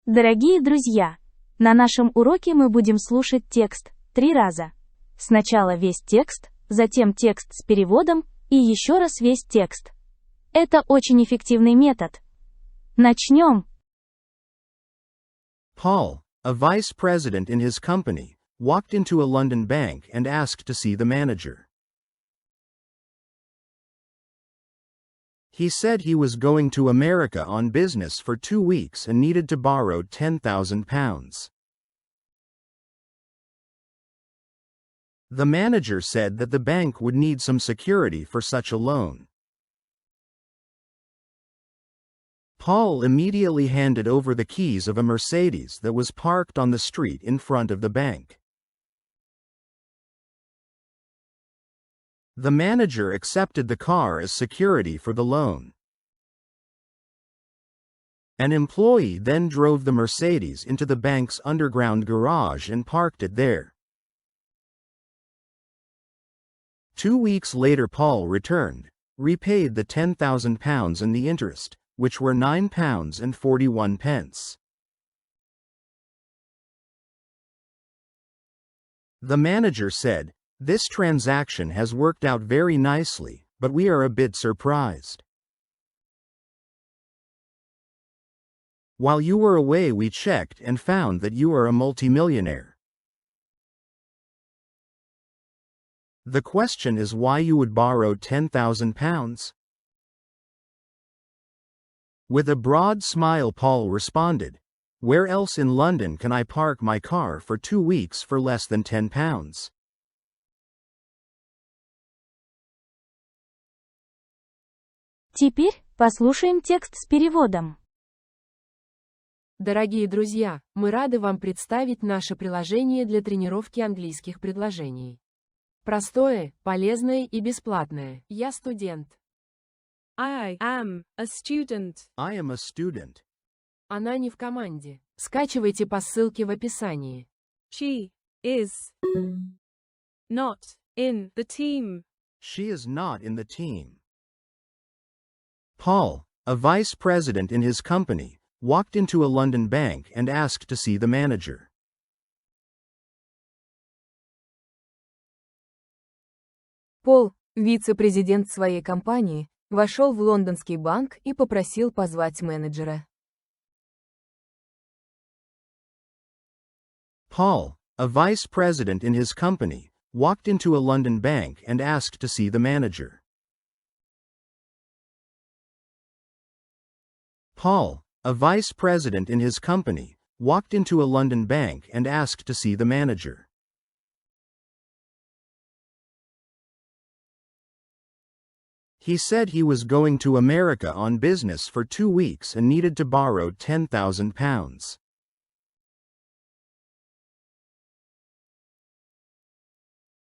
Дорогие друзья, на нашем уроке мы будем слушать текст 3 раза. Сначала весь текст, затем текст с переводом и еще раз весь текст. Это очень эффективный метод. Начнем. Paul, a vice president in his company, walked into a London bank and asked to see the manager. He said he was going to America on business for 2 weeks and needed to borrow £10,000. The manager said that the bank would need some security for such a loan. Paul immediately handed over the keys of a Mercedes that was parked on the street in front of the bank. The manager accepted the car as security for the loan. An employee then drove the Mercedes into the bank's underground garage and parked it there. 2 weeks later Paul returned, repaid the £10,000 and the interest, which were £9.41. The manager said, "This transaction has worked out very nicely, but we are a bit surprised. While you were away we checked and found that you are a multimillionaire. The question is why you would borrow £10,000? With a broad smile Paul responded, "Where else in London can I park my car for 2 weeks for less than £10? Теперь послушаем текст с переводом. Дорогие друзья, мы рады вам представить наше приложение для тренировки английских предложений. Простое, полезное и бесплатное. Я студент. I am a student. I am a student. Она не в команде. Скачивайте по ссылке в описании. She is not in the team. She is not in the team." Paul, a vice president in his company, walked into a London bank and asked to see the manager. Пол, вице-президент своей компании, вошел в лондонский банк и попросил позвать менеджера. Paul, a vice president in his company, walked into a London bank and asked to see the manager. Paul, a vice president in his company, walked into a London bank and asked to see the manager. He said he was going to America on business for 2 weeks and needed to borrow £10,000.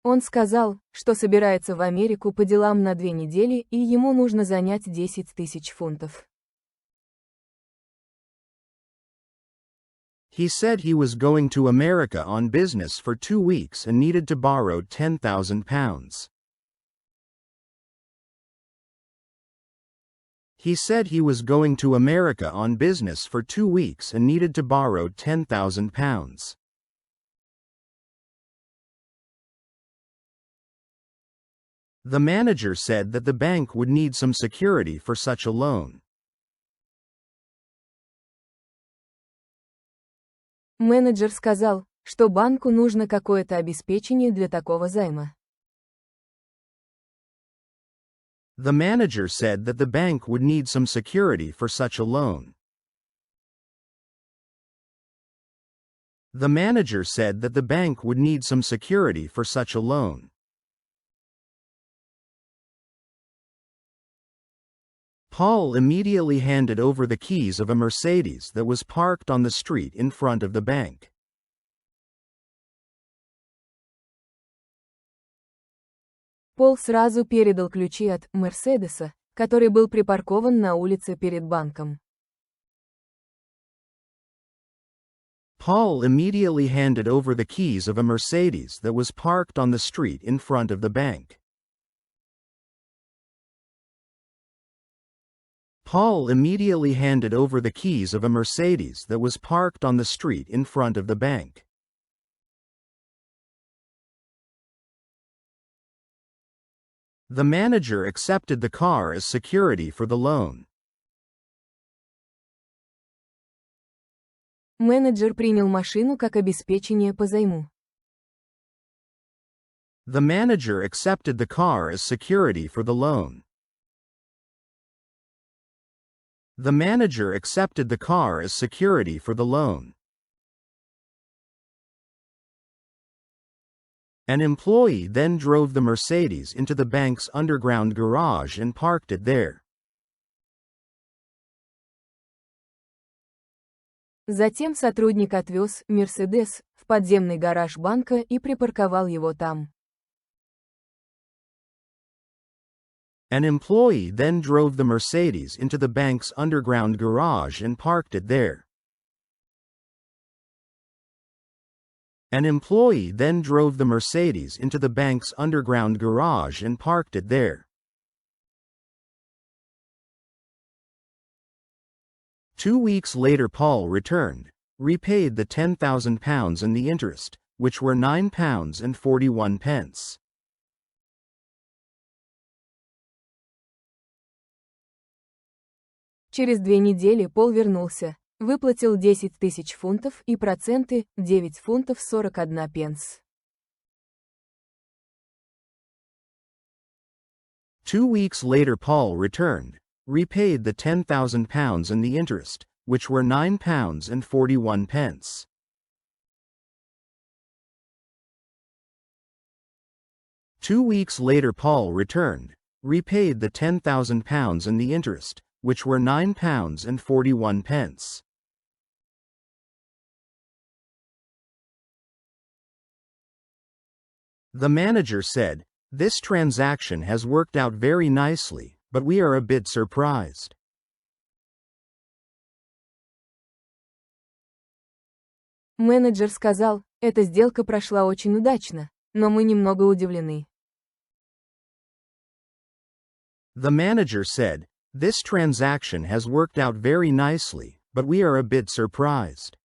Он сказал, что собирается в Америку по делам на 2 недели и ему нужно занять 10 тысяч фунтов. He said he was going to America on business for 2 weeks and needed to borrow £10,000. He said he was going to America on business for 2 weeks and needed to borrow £10,000. The manager said that the bank would need some security for such a loan. Менеджер сказал, что банку нужно какое-то обеспечение для такого займа. The manager said that the bank would need some security for such a loan. The manager said that the bank would need some security for such a loan. Paul immediately handed over the keys of a Mercedes that was parked on the street in front of the bank. Пол сразу передал ключи от «Мерседеса», который был припаркован на улице перед банком. Paul immediately handed over the keys of a Mercedes that was parked on the street in front of the bank. Paul immediately handed over the keys of a Mercedes that was parked on the street in front of the bank. The manager accepted the car as security for the loan. Менеджер принял машину как обеспечение по займу. The manager accepted the car as security for the loan. The manager accepted the car as security for the loan. An employee then drove the Mercedes into the bank's underground garage and parked it there. Затем сотрудник отвез «Мерседес» в подземный гараж банка и припарковал его там. An employee then drove the Mercedes into the bank's underground garage and parked it there. An employee then drove the Mercedes into the bank's underground garage and parked it there. 2 weeks later Paul returned, repaid the £10,000 and the interest, which were £9.41. Через 2 недели Пол вернулся, выплатил 10 тысяч фунтов и проценты, 9 фунтов 41 пенс. 2 weeks later Paul returned, repaid the £10,000 and the interest, which were £9.41. Two weeks later Paul returned, repaid the £10,000 and the interest, which were £9.41. The manager said, "This transaction has worked out very nicely, but we are a bit surprised." Менеджер сказал, эта сделка прошла очень удачно, но мы немного удивлены. The manager said, "This transaction has worked out very nicely, but we are a bit surprised."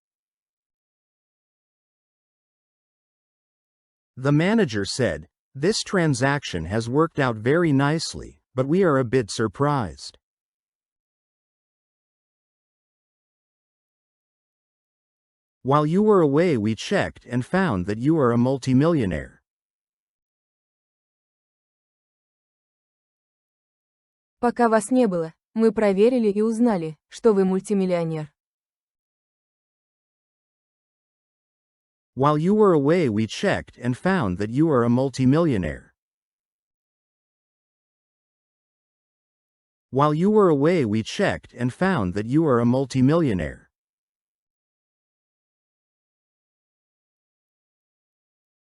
The manager said, "This transaction has worked out very nicely, but we are a bit surprised." While you were away we checked and found that you are a multimillionaire. Пока вас не было, мы проверили и узнали, что вы мультимиллионер. While you were away we checked and found that you are a multimillionaire. While you were away we checked and found that you are a multimillionaire.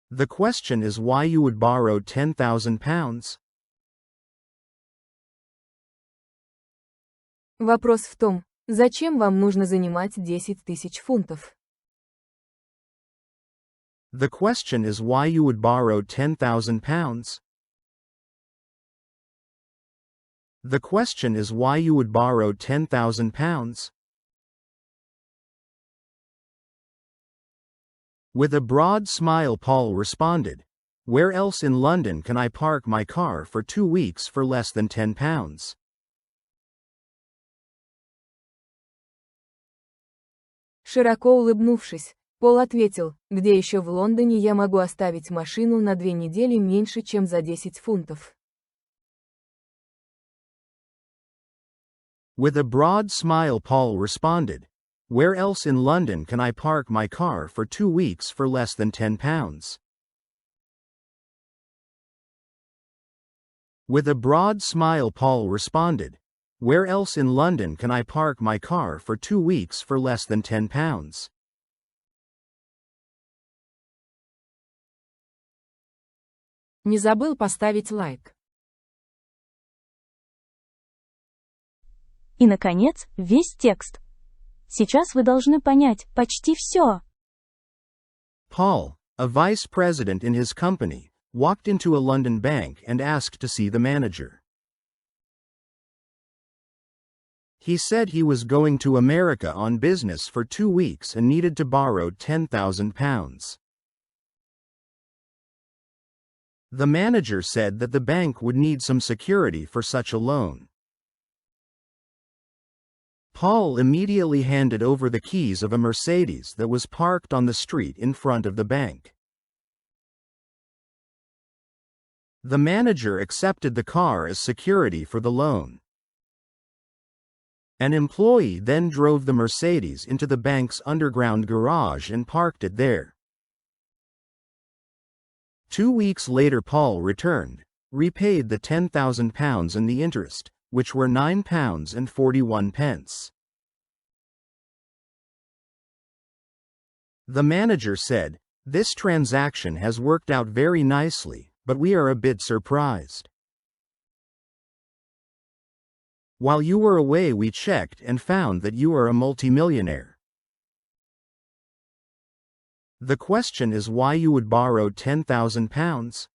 The question is why you would borrow £10,000? Вопрос в том, зачем вам нужно занимать 10 тысяч фунтов? The question is why you would borrow £10,000? The question is why you would borrow £10,000? With a broad smile Paul responded, "Where else in London can I park my car for 2 weeks for less than £10? Широко улыбнувшись, Пол ответил, где еще в Лондоне я могу оставить машину на 2 недели меньше, чем за 10 фунтов. With a broad smile Paul responded, "Where else in London can I park my car for 2 weeks for less than £10? With a broad smile Paul responded, "Where else in London can I park my car for 2 weeks for less than £10? Не забыл поставить лайк. И, наконец, весь текст. Сейчас вы должны понять почти все. Paul, a vice president in his company, walked into a London bank and asked to see the manager. He said he was going to America on business for 2 weeks and needed to borrow £10,000. The manager said that the bank would need some security for such a loan. Paul immediately handed over the keys of a Mercedes that was parked on the street in front of the bank. The manager accepted the car as security for the loan. An employee then drove the Mercedes into the bank's underground garage and parked it there. 2 weeks later Paul returned, repaid the £10,000 and the interest, which were £9.41. The manager said, "This transaction has worked out very nicely, but we are a bit surprised. While you were away we checked and found that you are a multimillionaire. The question is why you would borrow £10,000?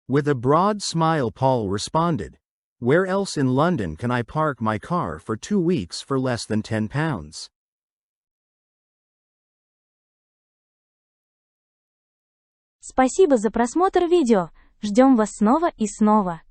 With a broad smile Paul responded, "Where else in London can I park my car for 2 weeks for less than £10? Спасибо за просмотр видео. Ждем вас снова и снова.